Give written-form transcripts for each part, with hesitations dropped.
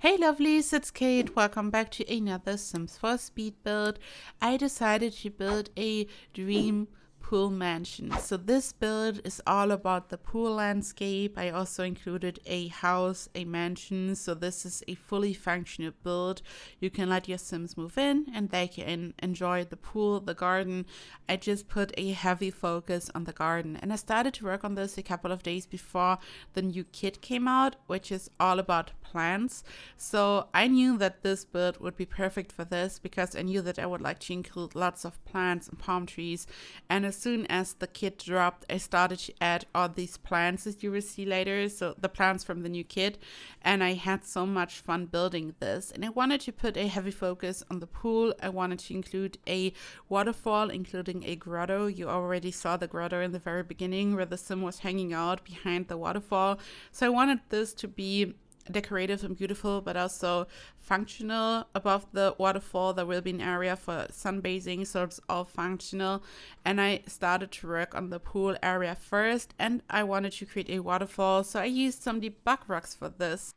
Hey lovelies, it's Kate. Welcome back to another Sims 4 speed build. I decided to build a dream pool mansion. So this build is all about the pool landscape. I also included a house, a mansion. So this is a fully functional build. You can let your Sims move in and they can enjoy the pool, the garden. I just put a heavy focus on the garden. And I started to work on this a couple of days before the new kit came out, which is all about plants. So I knew that this build would be perfect for this because I knew that I would like to include lots of plants and palm trees. And as soon as the kit dropped, I started to add all these plants that you will see later. So the plants from the new kit. And I had so much fun building this. And I wanted to put a heavy focus on the pool. I wanted to include a waterfall, including a grotto. You already saw the grotto in the very beginning where the Sim was hanging out behind the waterfall. So I wanted this to be decorative and beautiful, but also functional. Above the waterfall there will be an area for sunbathing, so it's all functional. And I started to work on the pool area first, and I wanted to create a waterfall, so I used some debug rocks for this.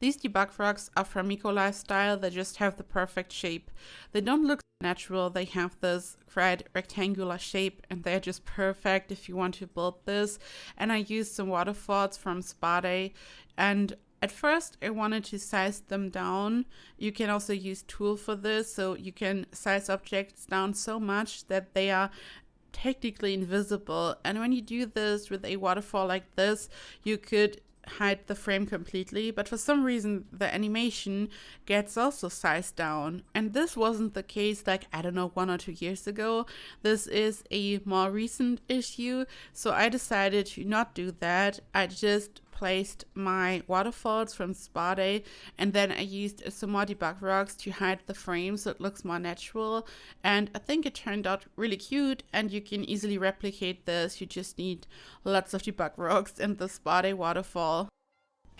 These debug rocks are from Eco Lifestyle. They just have the perfect shape. They don't look natural. They have this quite rectangular shape and they're just perfect if you want to build this. And I used some waterfalls from Spa Day, and at first I wanted to size them down. You can also use tool for this, so you can size objects down so much that they are technically invisible. And when you do this with a waterfall like this, you could hide the frame completely, but for some reason the animation gets also sized down, and this wasn't the case like, I don't know, 1 or 2 years ago. This is a more recent issue, so I decided to not do that. I just placed my waterfalls from Spa Day, and then I used some more debug rocks to hide the frame so it looks more natural, and I think it turned out really cute. And you can easily replicate this. You just need lots of debug rocks and the Spa Day waterfall.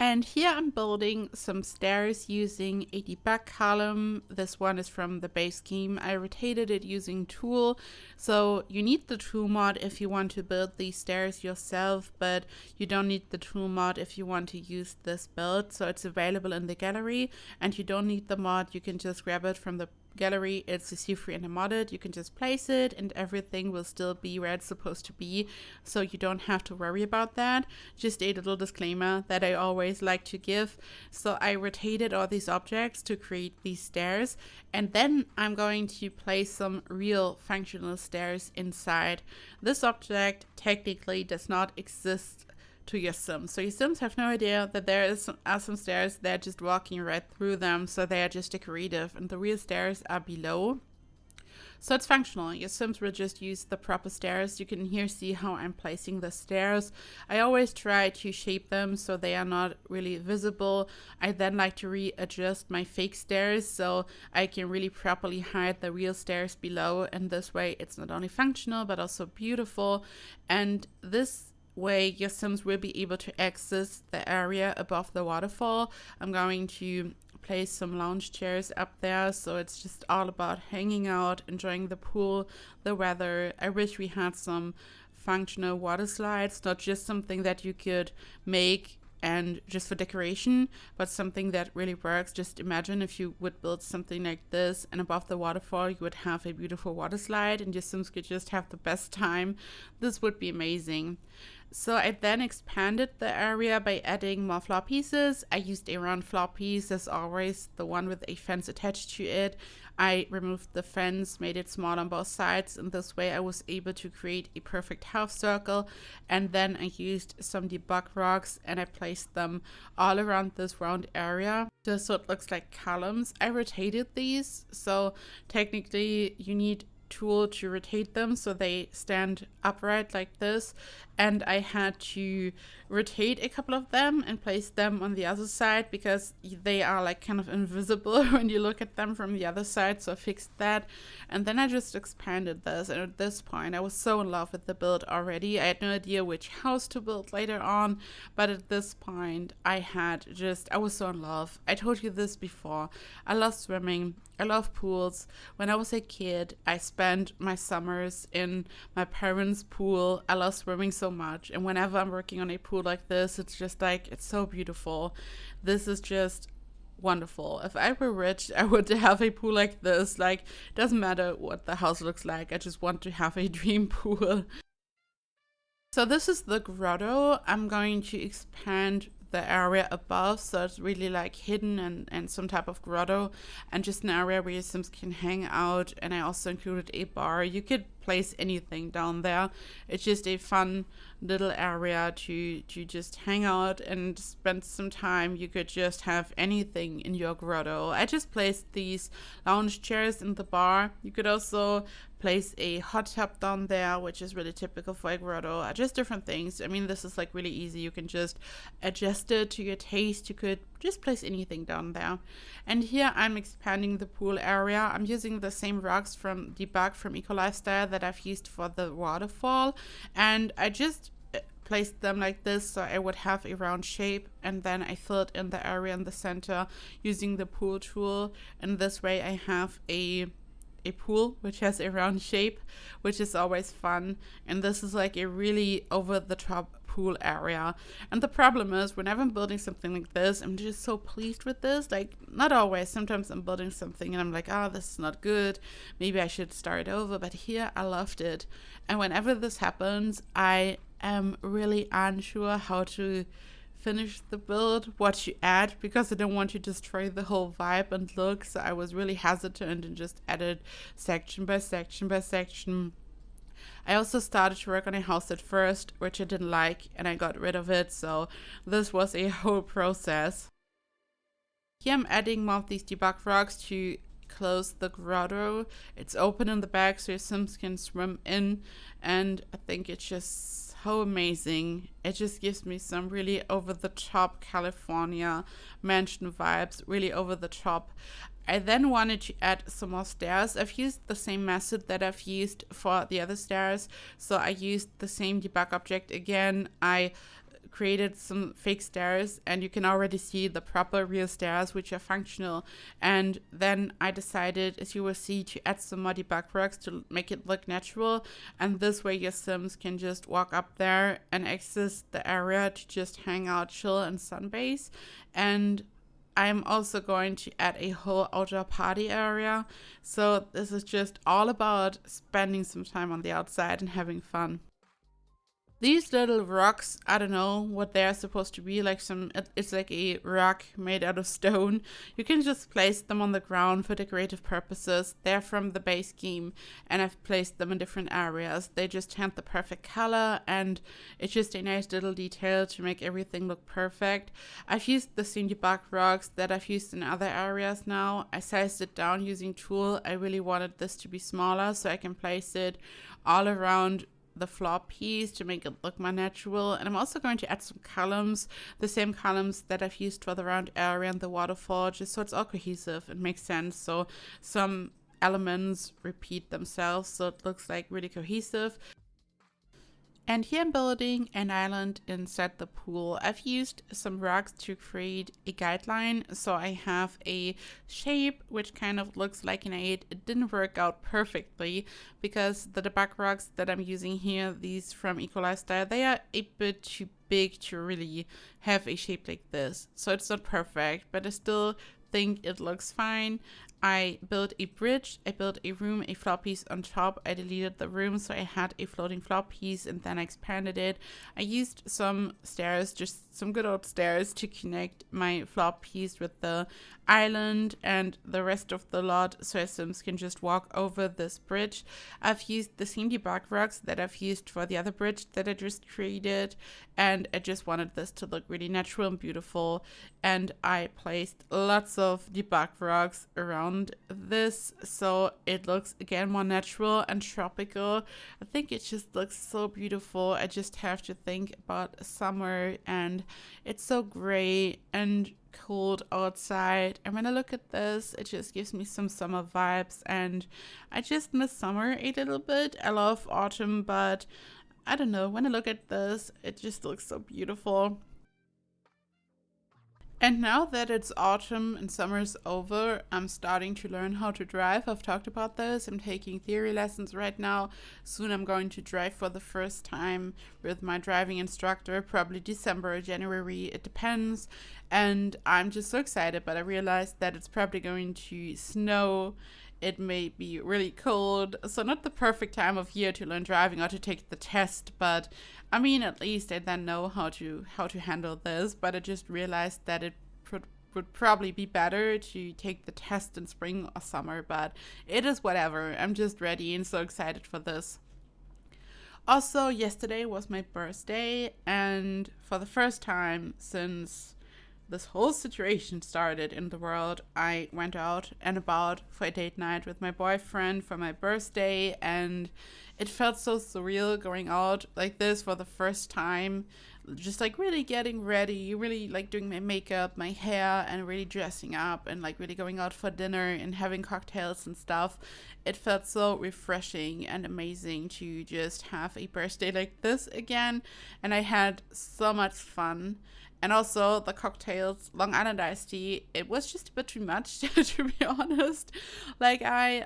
And here I'm building some stairs using a debug column. This one is from the base scheme. I rotated it using tool. So you need the tool mod if you want to build these stairs yourself, but you don't need the tool mod if you want to use this build. So it's available in the gallery, and you don't need the mod. You can just grab it from the gallery. It's CC free and modded. You can just place it and everything will still be where it's supposed to be, so you don't have to worry about that. Just a little disclaimer that I always like to give. So I rotated all these objects to create these stairs, and then I'm going to place some real functional stairs inside. This object technically does not exist to your Sims. So your Sims have no idea that there are some stairs. They're just walking right through them, so they are just decorative, and the real stairs are below. So it's functional. Your Sims will just use the proper stairs. You can here see how I'm placing the stairs. I always try to shape them so they are not really visible. I then like to readjust my fake stairs so I can really properly hide the real stairs below, and this way it's not only functional but also beautiful. And this way your Sims will be able to access the area above the waterfall. I'm going to place some lounge chairs up there, so it's just all about hanging out, enjoying the pool, the weather. I wish we had some functional water slides, not just something that you could make and just for decoration, but something that really works. Just imagine if you would build something like this, and above the waterfall you would have a beautiful water slide and your Sims could just have the best time. This would be amazing. So I then expanded the area by adding more floor pieces. I used a round floor piece, as always, the one with a fence attached to it. I removed the fence, made it small on both sides, and this way I was able to create a perfect half circle. And then I used some debug rocks and I placed them all around this round area, just so it looks like columns. I rotated these, so technically you need tool to rotate them so they stand upright like this, and I had to rotate a couple of them and place them on the other side because they are like kind of invisible when you look at them from the other side. So I fixed that, and then I just expanded this, and at this point I was so in love with the build already. I had no idea which house to build later on, but at this point I was so in love. I told you this before. I love swimming. I love pools. When I was a kid, I spent my summers in my parents' pool. I love swimming so much. And whenever I'm working on a pool like this, it's just like, it's so beautiful. This is just wonderful. If I were rich, I would have a pool like this. Like, doesn't matter what the house looks like, I just want to have a dream pool. So this is the grotto. I'm going to expand the area above, so it's really like hidden and some type of grotto, and just an area where your Sims can hang out. And I also included a bar. You could place anything down there. It's just a fun little area to just hang out and spend some time. You could just have anything in your grotto. I just placed these lounge chairs in the bar. You could also place a hot tub down there, which is really typical for a grotto. Just different things. I mean, this is like really easy. You can just adjust it to your taste. You could just place anything down there. And here I'm expanding the pool area. I'm using the same rocks from Debug from Eco Lifestyle that I've used for the Waterfall, and I just placed them like this so I would have a round shape, and then I filled in the area in the center using the pool tool, and this way I have a pool which has a round shape, which is always fun. And this is like a really over the top pool area. And the problem is, whenever I'm building something like this, I'm just so pleased with this. Like, not always. Sometimes I'm building something and I'm like, oh, this is not good, maybe I should start over. But here I loved it, and whenever this happens, I am really unsure how to finish the build, what to add, because I don't want to destroy the whole vibe and look. So I was really hesitant and just added section by section by section. I also started to work on a house at first, which I didn't like, and I got rid of it. So this was a whole process. Here I'm adding more of these debug rocks to close the grotto. It's open in the back so your Sims can swim in, and I think it's just so amazing. It just gives me some really over the top California mansion vibes, really over the top. I then wanted to add some more stairs. I've used the same method that I've used for the other stairs. So I used the same debug object again. I created some fake stairs, and you can already see the proper real stairs which are functional. And then I decided, as you will see, to add some more debug rocks to make it look natural, and this way your Sims can just walk up there and access the area to just hang out, chill, and sunbase. And I'm also going to add a whole outdoor party area. So this is just all about spending some time on the outside and having fun. These little rocks, I don't know what they're supposed to be, like it's like a rock made out of stone. You can just place them on the ground for decorative purposes. They're from the base game, and I've placed them in different areas. They just have the perfect color, and it's just a nice little detail to make everything look perfect. I've used the same debug rocks that I've used in other areas now. I sized it down using tool. I really wanted this to be smaller so I can place it all around the floor piece to make it look more natural. And I'm also going to add some columns, the same columns that I've used for the round area and the waterfall, just so it's all cohesive and makes sense. So some elements repeat themselves, so it looks like really cohesive. And here I'm building an island inside the pool. I've used some rocks to create a guideline. So I have a shape which kind of looks like an 8. It didn't work out perfectly because the debug rocks that I'm using here, these from Eco Lifestyle, they are a bit too big to really have a shape like this. So it's not perfect, but I still think it looks fine. I built a bridge, I built a room, a floor piece on top. I deleted the room so I had a floating floor piece, and then I expanded it. I used some stairs, just some good old stairs, to connect my floor piece with the island and the rest of the lot so Sims can just walk over this bridge. I've used the same debug rocks that I've used for the other bridge that I just created, and I just wanted this to look really natural and beautiful, and I placed lots of debug rocks around this so it looks again more natural and tropical. I think it just looks so beautiful. I just have to think about summer, and it's so gray and cold outside, and when I look at this, it just gives me some summer vibes, and I just miss summer a little bit. I love autumn, but I don't know, when I look at this, it just looks so beautiful. And now that it's autumn and summer's over, I'm starting to learn how to drive. I've talked about this. I'm taking theory lessons right now. Soon I'm going to drive for the first time with my driving instructor, probably December or January. It depends. And I'm just so excited, but I realized that it's probably going to snow. It may be really cold, so not the perfect time of year to learn driving or to take the test, but I mean, at least I then know how to handle this. But I just realized that it would probably be better to take the test in spring or summer, but it is whatever. I'm just ready and so excited for this. Also, yesterday was my birthday, and for the first time since this whole situation started in the world, I went out and about for a date night with my boyfriend for my birthday, and it felt so surreal going out like this for the first time. Just like really getting ready, really like doing my makeup, my hair, and really dressing up, and like really going out for dinner and having cocktails and stuff. It felt so refreshing and amazing to just have a birthday like this again, and I had so much fun. And also the cocktails, Long Island iced tea, it was just a bit too much, to be honest. Like I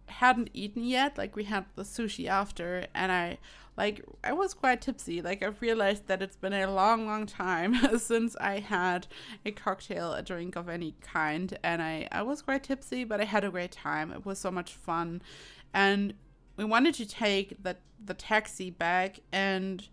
hadn't eaten yet. Like we had the sushi after, and I was quite tipsy. Like I realized that it's been a long, long time since I had a cocktail, a drink of any kind, and I was quite tipsy, but I had a great time. It was so much fun, and we wanted to take the taxi back, and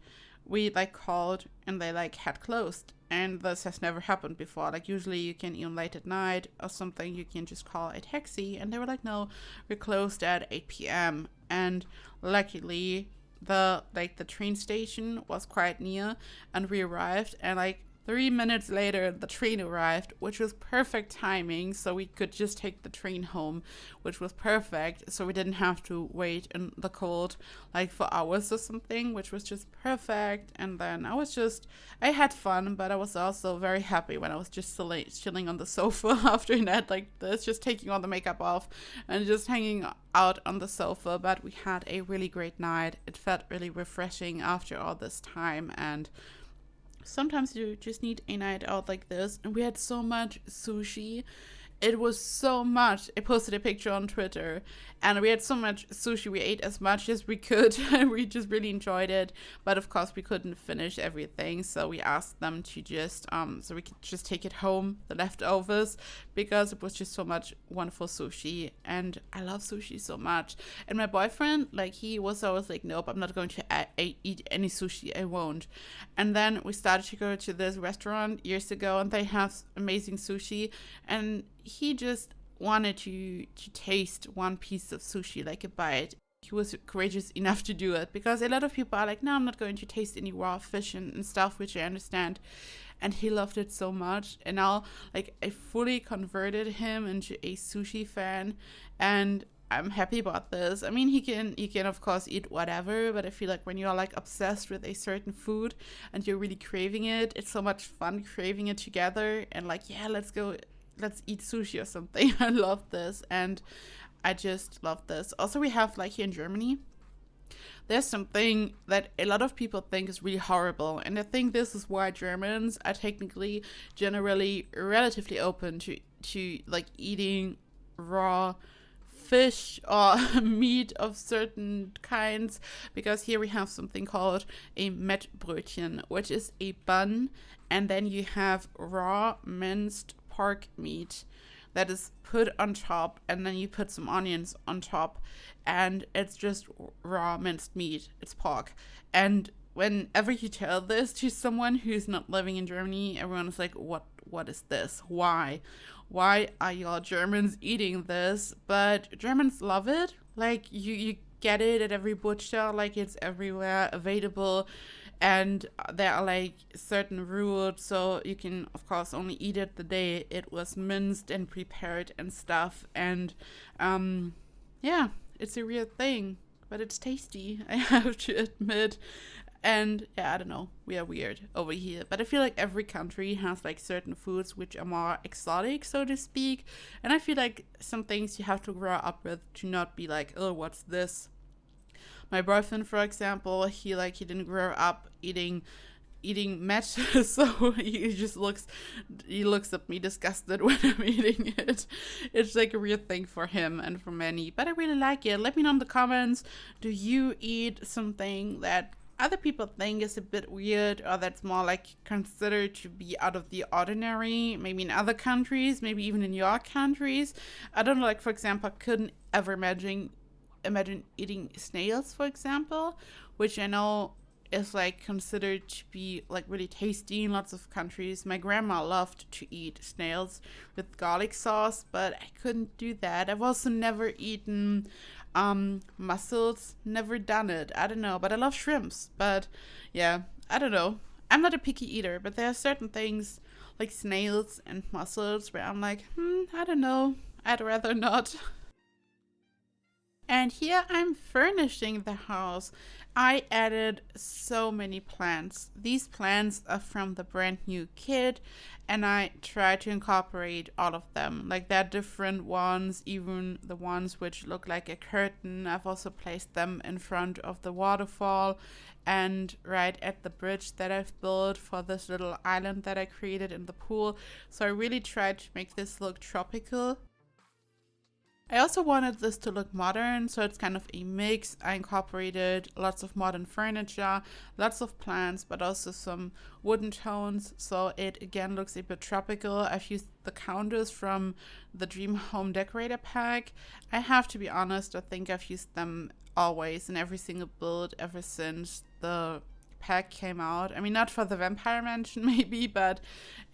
we like called and they like had closed, and this has never happened before. Like usually you can, even late at night or something, you can just call a taxi, and they were like, no, we're closed at 8 p.m. And luckily the train station was quite near, and we arrived, and like 3 minutes later the train arrived, which was perfect timing, so we could just take the train home, which was perfect, so we didn't have to wait in the cold like for hours or something, which was just perfect. And then I had fun, but I was also very happy when I was just chilling on the sofa after a night like this, just taking all the makeup off and just hanging out on the sofa. But we had a really great night. It felt really refreshing after all this time, and sometimes you just need a night out like this. And we had so much sushi. It was so much. I posted a picture on Twitter, and we had so much sushi. We ate as much as we could, and we just really enjoyed it. But of course, we couldn't finish everything, so we asked them to just so we could just take it home, the leftovers, because it was just so much wonderful sushi, and I love sushi so much. And my boyfriend, like, he was always like, nope, I'm not going to eat any sushi. I won't. And then we started to go to this restaurant years ago, and they have amazing sushi, and he just wanted to taste one piece of sushi, like a bite. He was courageous enough to do it, because a lot of people are like, no, I'm not going to taste any raw fish and stuff, which I understand. And he loved it so much, and now like I fully converted him into a sushi fan, and I'm happy about this. I mean, he can of course eat whatever, but I feel like when you're like obsessed with a certain food and you're really craving it, it's so much fun craving it together, and like, yeah, let's eat sushi or something. I love this, and I just love this. Also, we have, like, here in Germany, there's something that a lot of people think is really horrible, and I think this is why Germans are technically generally relatively open to like eating raw fish or meat of certain kinds, because here we have something called a Mettbrötchen, which is a bun, and then you have raw minced pork meat that is put on top, and then you put some onions on top, and it's just raw minced meat. It's pork. And whenever you tell this to someone who's not living in Germany, everyone is like, what is this? Why are y'all Germans eating this? But Germans love it. Like, you get it at every butcher, like it's everywhere available, and there are like certain rules, so you can of course only eat it the day it was minced and prepared and stuff. And yeah, it's a real thing, but it's tasty, I have to admit. And yeah, I don't know, we are weird over here, but I feel like every country has like certain foods which are more exotic, so to speak, and I feel like some things you have to grow up with to not be like, oh, what's this? My boyfriend, for example, he didn't grow up eating eating matches, so he looks at me disgusted when I'm eating it. It's like a weird thing for him and for many, but I really like it. Let me know in the comments, do you eat something that other people think is a bit weird, or that's more like considered to be out of the ordinary, maybe in other countries, maybe even in your countries? I don't know, like for example, I couldn't ever imagine eating snails, for example, which I know is like considered to be like really tasty in lots of countries. My grandma loved to eat snails with garlic sauce, but I couldn't do that. I've also never eaten mussels, never done it. I don't know, but I love shrimps. But yeah, I don't know. I'm not a picky eater, but there are certain things like snails and mussels where I'm like, I don't know. I'd rather not. And here I'm furnishing the house. I added so many plants. These plants are from the brand new kit, and I try to incorporate all of them. Like there are different ones, even the ones which look like a curtain. I've also placed them in front of the waterfall and right at the bridge that I've built for this little island that I created in the pool. So I really tried to make this look tropical. I also wanted this to look modern, so it's kind of a mix. I incorporated lots of modern furniture, lots of plants, but also some wooden tones, so it again looks a bit tropical. I've used the counters from the Dream Home Decorator pack. I have to be honest, I think I've used them always in every single build ever since the pack came out. I mean, not for the vampire mansion maybe, but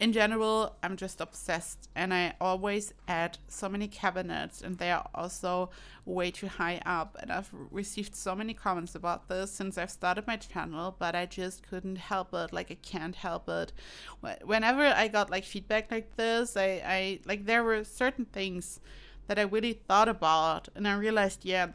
in general I'm just obsessed, and I always add so many cabinets, and they are also way too high up, and I've received so many comments about this since I've started my channel, but I just couldn't help it. Like I can't help it. Whenever I got like feedback like this, I like there were certain things that I really thought about, and I realized, yeah,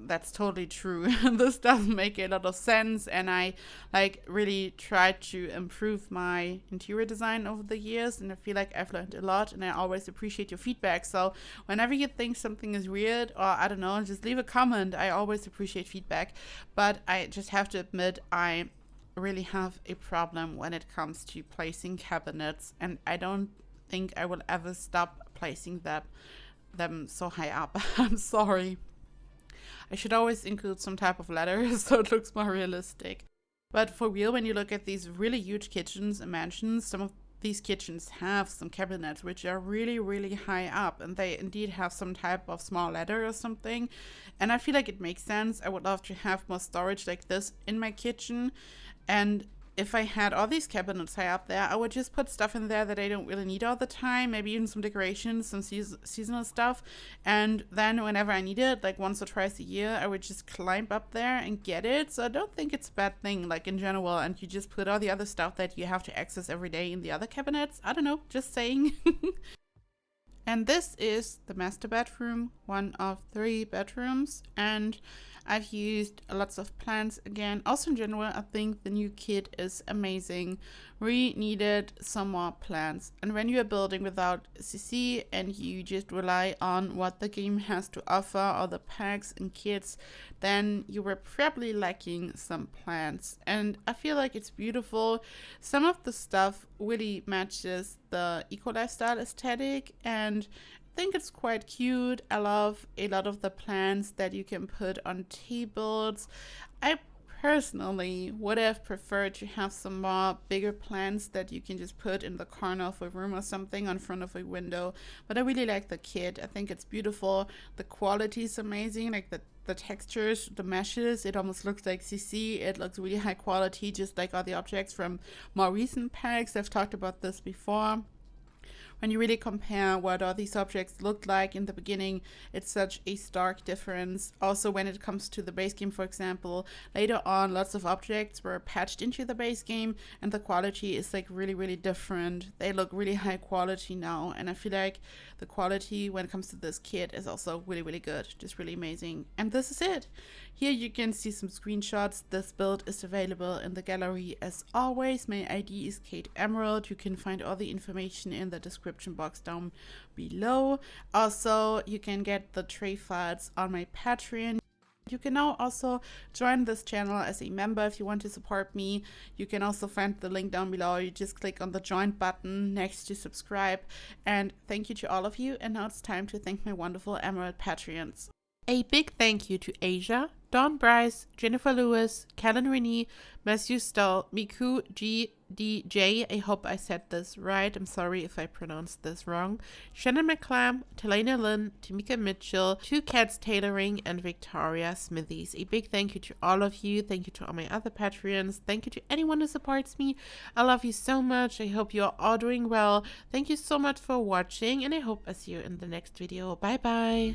that's totally true. This doesn't make a lot of sense, and I like really tried to improve my interior design over the years, and I feel like I've learned a lot, and I always appreciate your feedback. So whenever you think something is weird, or I don't know, just leave a comment. I always appreciate feedback, but I just have to admit I really have a problem when it comes to placing cabinets, and I don't think I will ever stop placing them so high up. I'm sorry. I should always include some type of letters so it looks more realistic. But for real, when you look at these really huge kitchens and mansions, some of these kitchens have some cabinets which are really, really high up, and they indeed have some type of small ladder or something. And I feel like it makes sense. I would love to have more storage like this in my kitchen. And if I had all these cabinets high up there, I would just put stuff in there that I don't really need all the time, maybe even some decorations, some seasonal stuff. And then whenever I need it, like once or twice a year, I would just climb up there and get it. So I don't think it's a bad thing, like in general. And you just put all the other stuff that you have to access every day in the other cabinets. I don't know, just saying. And this is the master bedroom, one of 3 bedrooms. And I've used lots of plants again. Also in general, I think the new kit is amazing. We needed some more plants. And when you are building without CC and you just rely on what the game has to offer or the packs and kits, then you were probably lacking some plants. And I feel like it's beautiful. Some of the stuff really matches the eco lifestyle aesthetic, and I think it's quite cute. I love a lot of the plants that you can put on tables. I personally would have preferred to have some more bigger plants that you can just put in the corner of a room or something on front of a window, but I really like the kit. I think it's beautiful. The quality is amazing, like the textures, the meshes, it almost looks like CC. It looks really high quality, just like all the objects from more recent packs. I've talked about this before. When you really compare what all these objects looked like in the beginning, it's such a stark difference. Also, when it comes to the base game, for example, later on, lots of objects were patched into the base game, and the quality is like really, really different. They look really high quality now, and I feel like the quality when it comes to this kit is also really, really good, just really amazing. And this is it. Here you can see some screenshots. This build is available in the gallery as always. My ID is KateEmerald. You can find all the information in the description box down below. Also, you can get the tray files on my Patreon. You can now also join this channel as a member if you want to support me. You can also find the link down below. You just click on the join button next to subscribe. And thank you to all of you. And now it's time to thank my wonderful Emerald Patreons. A big thank you to Asia, Dawn Bryce, Jennifer Lewis, Kellen Renee, Matthew Stull, Miku GDJ, I hope I said this right, I'm sorry if I pronounced this wrong, Shannon McClam, Talena Lynn, Tamika Mitchell, Two Cats Tailoring, and Victoria Smithies. A big thank you to all of you, thank you to all my other Patreons, thank you to anyone who supports me. I love you so much, I hope you're all doing well, thank you so much for watching, and I hope I see you in the next video. Bye bye!